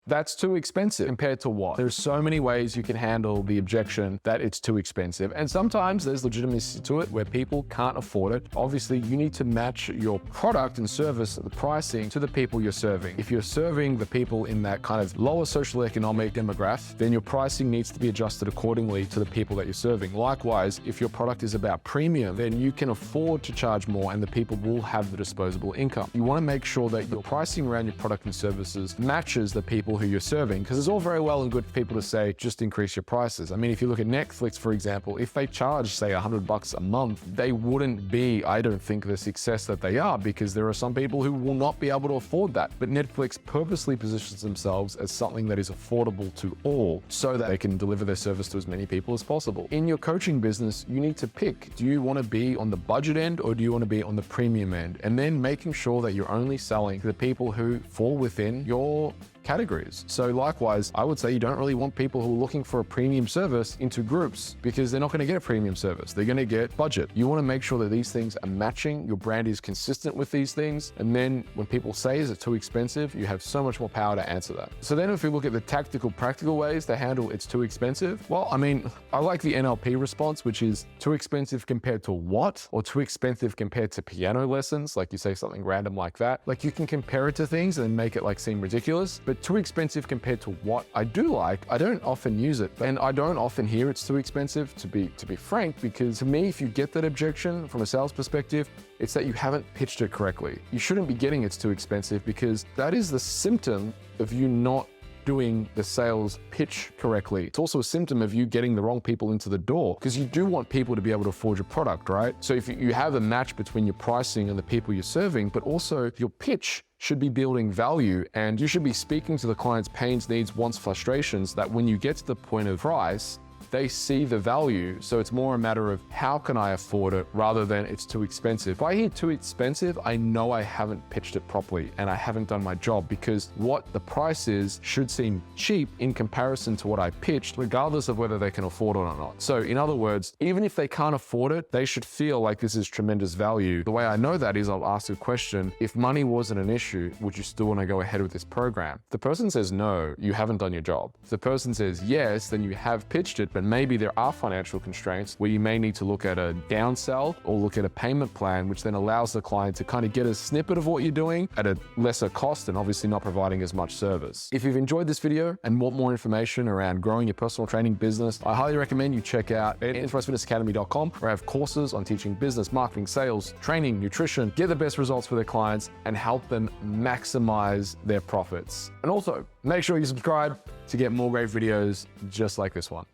That's too expensive. Compared to what? There's so many ways you can handle the objection that it's too expensive. And sometimes there's legitimacy to it where people can't afford it. Obviously, you need to match your product and service, the pricing, to the people you're serving. If you're serving the people in that kind of lower socioeconomic demographic, then your pricing needs to be adjusted accordingly to the people that you're serving. Likewise, if your product is about premium, then you can afford to charge more and the people will have the disposable income. You want to make sure that your pricing around your product and services matches the people who you're serving, because it's all very well and good for people to say, just increase your prices. I mean, if you look at Netflix, for example, if they charge, say, $100 a month, they wouldn't be, I don't think, the success that they are, because there are some people who will not be able to afford that. But Netflix purposely positions themselves as something that is affordable to all so that they can deliver their service to as many people as possible. In your coaching business, you need to pick, do you want to be on the budget end or do you want to be on the premium end? And then making sure that you're only selling to the people who fall within your categories. So likewise, I would say you don't really want people who are looking for a premium service into groups, because they're not going to get a premium service. They're going to get budget. You want to make sure that these things are matching. Your brand is consistent with these things. And then when people say, is it too expensive? You have so much more power to answer that. So then if we look at the tactical, practical ways to handle it's too expensive, well, I mean, I like the NLP response, which is too expensive compared to what? Or too expensive compared to piano lessons. Like you say something random like that. Like you can compare it to things and make it like seem ridiculous, but too expensive compared to what? I do like. I don't often use it, and I don't often hear it's too expensive, to be frank, because to me, if you get that objection from a sales perspective, it's that you haven't pitched it correctly. You shouldn't be getting it's too expensive, because that is the symptom of you not doing the sales pitch correctly. It's also a symptom of you getting the wrong people into the door, because you do want people to be able to afford your product, right? So if you have a match between your pricing and the people you're serving, but also your pitch should be building value, and you should be speaking to the client's pains, needs, wants, frustrations, that when you get to the point of price, they see the value. So it's more a matter of how can I afford it rather than it's too expensive. If I hear too expensive, I know I haven't pitched it properly and I haven't done my job, because what the price is should seem cheap in comparison to what I pitched, regardless of whether they can afford it or not. So in other words, even if they can't afford it, they should feel like this is tremendous value. The way I know that is I'll ask a question, if money wasn't an issue, would you still want to go ahead with this program? If the person says no, you haven't done your job. If the person says yes, then you have pitched it, but maybe there are financial constraints where you may need to look at a downsell or look at a payment plan, which then allows the client to kind of get a snippet of what you're doing at a lesser cost and obviously not providing as much service. If you've enjoyed this video and want more information around growing your personal training business, I highly recommend you check out enterprisefitnessacademy.com, where I have courses on teaching business, marketing, sales, training, nutrition, get the best results for their clients and help them maximize their profits. And also make sure you subscribe to get more great videos just like this one.